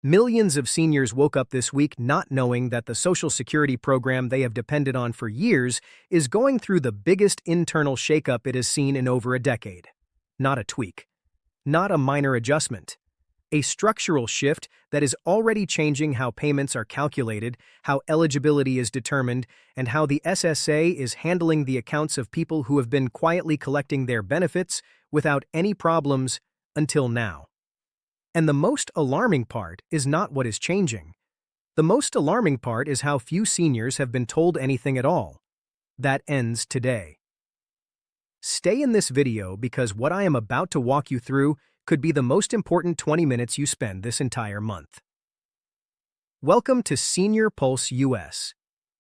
Millions of seniors woke up this week not knowing that the Social Security program they have depended on for years is going through the biggest internal shakeup it has seen in over a decade. Not a tweak. Not a minor adjustment. A structural shift that is already changing how payments are calculated, how eligibility is determined, and how the SSA is handling the accounts of people who have been quietly collecting their benefits without any problems until now. And the most alarming part is not what is changing. The most alarming part is how few seniors have been told anything at all. That ends today. Stay in this video because what I am about to walk you through could be the most important 20 minutes you spend this entire month. Welcome to Senior Pulse US,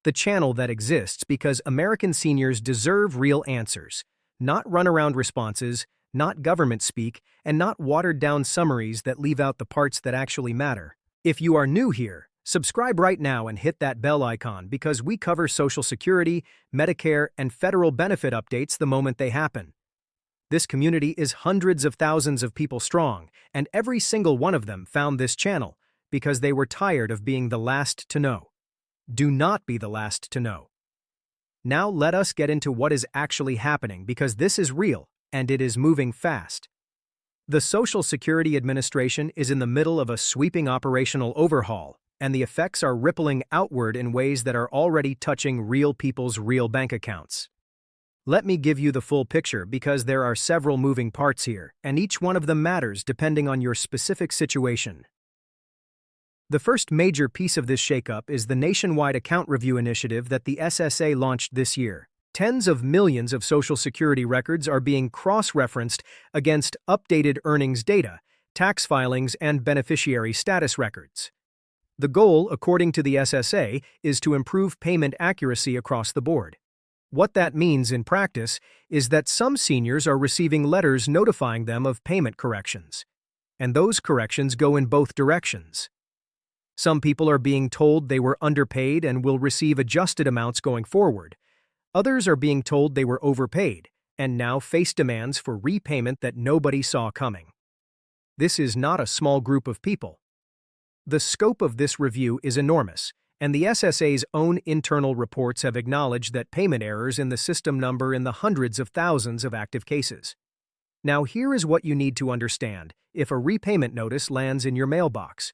the channel that exists because American seniors deserve real answers, not runaround responses, not government speak, and not watered-down summaries that leave out the parts that actually matter. If you are new here, subscribe right now and hit that bell icon because we cover Social Security, Medicare, and federal benefit updates the moment they happen. This community is hundreds of thousands of people strong, and every single one of them found this channel because they were tired of being the last to know. Do not be the last to know. Now let us get into what is actually happening because this is real, and it is moving fast. The Social Security Administration is in the middle of a sweeping operational overhaul, and the effects are rippling outward in ways that are already touching real people's real bank accounts. Let me give you the full picture because there are several moving parts here, and each one of them matters depending on your specific situation. The first major piece of this shakeup is the nationwide account review initiative that the SSA launched this year. Tens of millions of Social Security records are being cross-referenced against updated earnings data, tax filings, and beneficiary status records. The goal, according to the SSA, is to improve payment accuracy across the board. What that means in practice is that some seniors are receiving letters notifying them of payment corrections, and those corrections go in both directions. Some people are being told they were underpaid and will receive adjusted amounts going forward. Others are being told they were overpaid and now face demands for repayment that nobody saw coming. This is not a small group of people. The scope of this review is enormous, and the SSA's own internal reports have acknowledged that payment errors in the system number in the hundreds of thousands of active cases. Now here is what you need to understand if a repayment notice lands in your mailbox.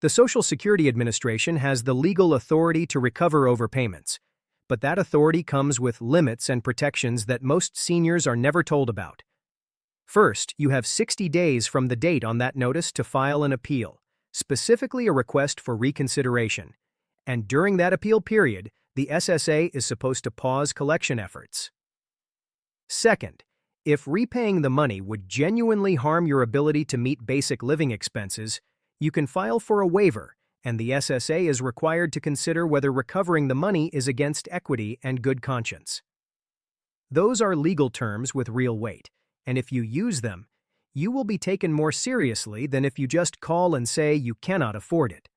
The Social Security Administration has the legal authority to recover overpayments, but that authority comes with limits and protections that most seniors are never told about. First, you have 60 days from the date on that notice to file an appeal, specifically a request for reconsideration, and during that appeal period, the SSA is supposed to pause collection efforts. Second, if repaying the money would genuinely harm your ability to meet basic living expenses, you can file for a waiver, and the SSA is required to consider whether recovering the money is against equity and good conscience. Those are legal terms with real weight, and if you use them, you will be taken more seriously than if you just call and say you cannot afford it.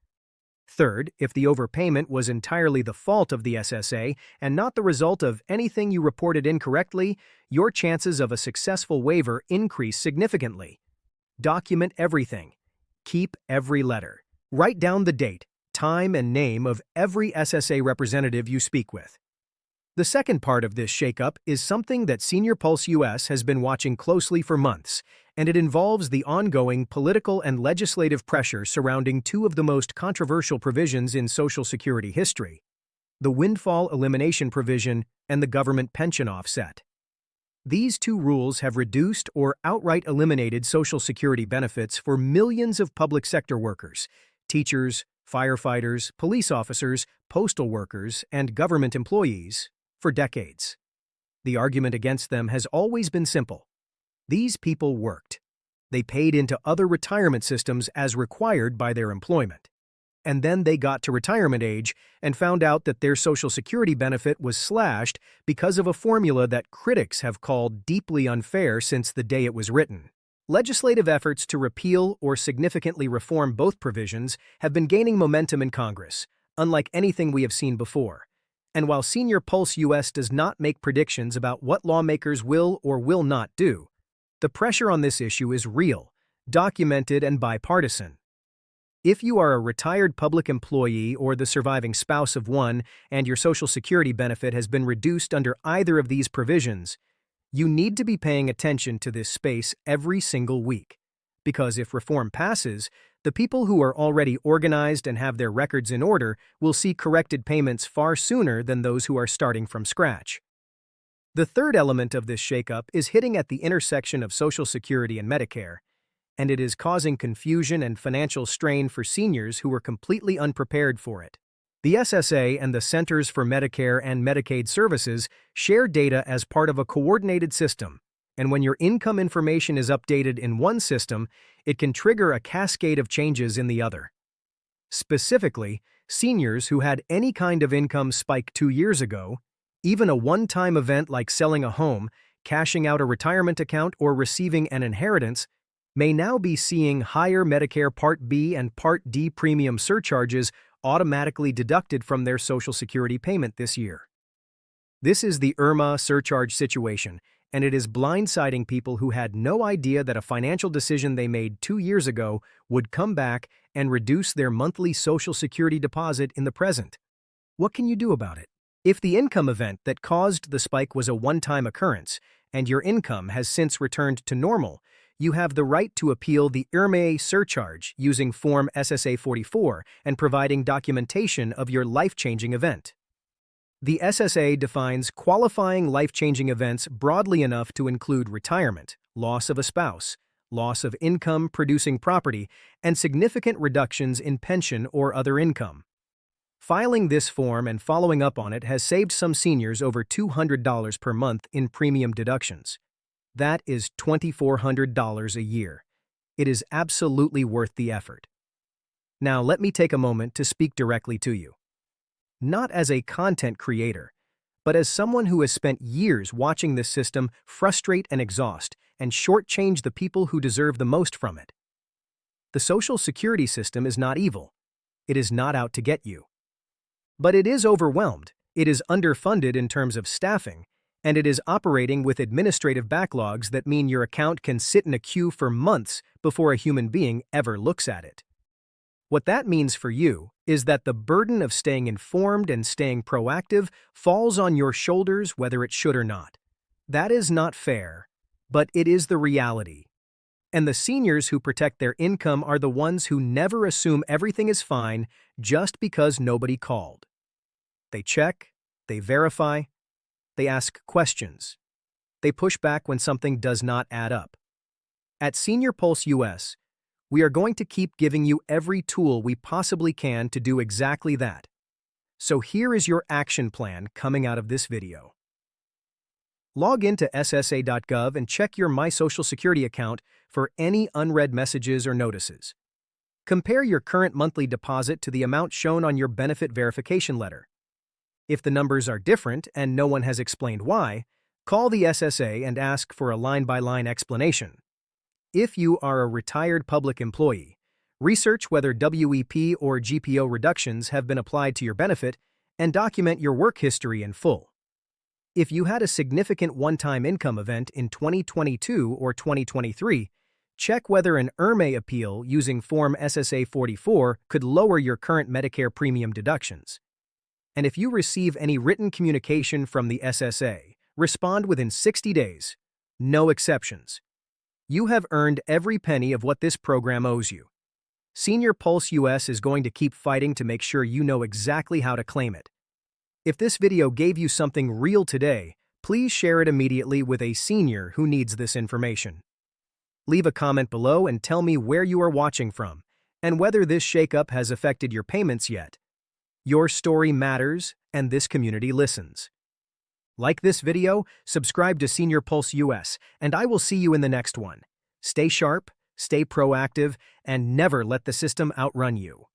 Third, if the overpayment was entirely the fault of the SSA and not the result of anything you reported incorrectly, your chances of a successful waiver increase significantly. Document everything. Keep every letter. Write down the date, time, and name of every SSA representative you speak with. The second part of this shakeup is something that Senior Pulse US has been watching closely for months, and it involves the ongoing political and legislative pressure surrounding two of the most controversial provisions in Social Security history: the windfall elimination provision and the government pension offset. These two rules have reduced or outright eliminated Social Security benefits for millions of public sector workers, teachers, firefighters, police officers, postal workers, and government employees for decades. The argument against them has always been simple. These people worked. They paid into other retirement systems as required by their employment. And then they got to retirement age and found out that their Social Security benefit was slashed because of a formula that critics have called deeply unfair since the day it was written. Legislative efforts to repeal or significantly reform both provisions have been gaining momentum in Congress, unlike anything we have seen before. And while Senior Pulse US does not make predictions about what lawmakers will or will not do, the pressure on this issue is real, documented, and bipartisan. If you are a retired public employee or the surviving spouse of one and your Social Security benefit has been reduced under either of these provisions, you need to be paying attention to this space every single week. Because if reform passes, the people who are already organized and have their records in order will see corrected payments far sooner than those who are starting from scratch. The third element of this shakeup is hitting at the intersection of Social Security and Medicare, and it is causing confusion and financial strain for seniors who were completely unprepared for it. The SSA and the Centers for Medicare and Medicaid Services share data as part of a coordinated system, and when your income information is updated in one system, it can trigger a cascade of changes in the other. Specifically, seniors who had any kind of income spike 2 years ago, even a one-time event like selling a home, cashing out a retirement account, or receiving an inheritance, may now be seeing higher Medicare Part B and Part D premium surcharges automatically deducted from their Social Security payment this year. This is the IRMA surcharge situation, and it is blindsiding people who had no idea that a financial decision they made 2 years ago would come back and reduce their monthly Social Security deposit in the present. What can you do about it? If the income event that caused the spike was a one-time occurrence, and your income has since returned to normal, you have the right to appeal the IRMA surcharge using Form SSA 44 and providing documentation of your life-changing event. The SSA defines qualifying life-changing events broadly enough to include retirement, loss of a spouse, loss of income-producing property, and significant reductions in pension or other income. Filing this form and following up on it has saved some seniors over $200 per month in premium deductions. That is $2,400 a year. It is absolutely worth the effort. Now let me take a moment to speak directly to you. Not as a content creator, but as someone who has spent years watching this system frustrate and exhaust and shortchange the people who deserve the most from it. The Social Security system is not evil. It is not out to get you. But it is overwhelmed, it is underfunded in terms of staffing, and it is operating with administrative backlogs that mean your account can sit in a queue for months before a human being ever looks at it. What that means for you is that the burden of staying informed and staying proactive falls on your shoulders whether it should or not. That is not fair, but it is the reality. And the seniors who protect their income are the ones who never assume everything is fine just because nobody called. They check, they verify, they ask questions. They push back when something does not add up. At Senior Pulse US, we are going to keep giving you every tool we possibly can to do exactly that. So here is your action plan coming out of this video. Log into ssa.gov and check your My Social Security account for any unread messages or notices. Compare your current monthly deposit to the amount shown on your benefit verification letter. If the numbers are different and no one has explained why, call the SSA and ask for a line-by-line explanation. If you are a retired public employee, research whether WEP or GPO reductions have been applied to your benefit and document your work history in full. If you had a significant one-time income event in 2022 or 2023, check whether an IRMA appeal using Form SSA 44 could lower your current Medicare premium deductions. And if you receive any written communication from the SSA, respond within 60 days. No exceptions. You have earned every penny of what this program owes you. Senior Pulse US is going to keep fighting to make sure you know exactly how to claim it. If this video gave you something real today, please share it immediately with a senior who needs this information. Leave a comment below and tell me where you are watching from and whether this shakeup has affected your payments yet. Your story matters, and this community listens. Like this video, subscribe to Senior Pulse US, and I will see you in the next one. Stay sharp, stay proactive, and never let the system outrun you.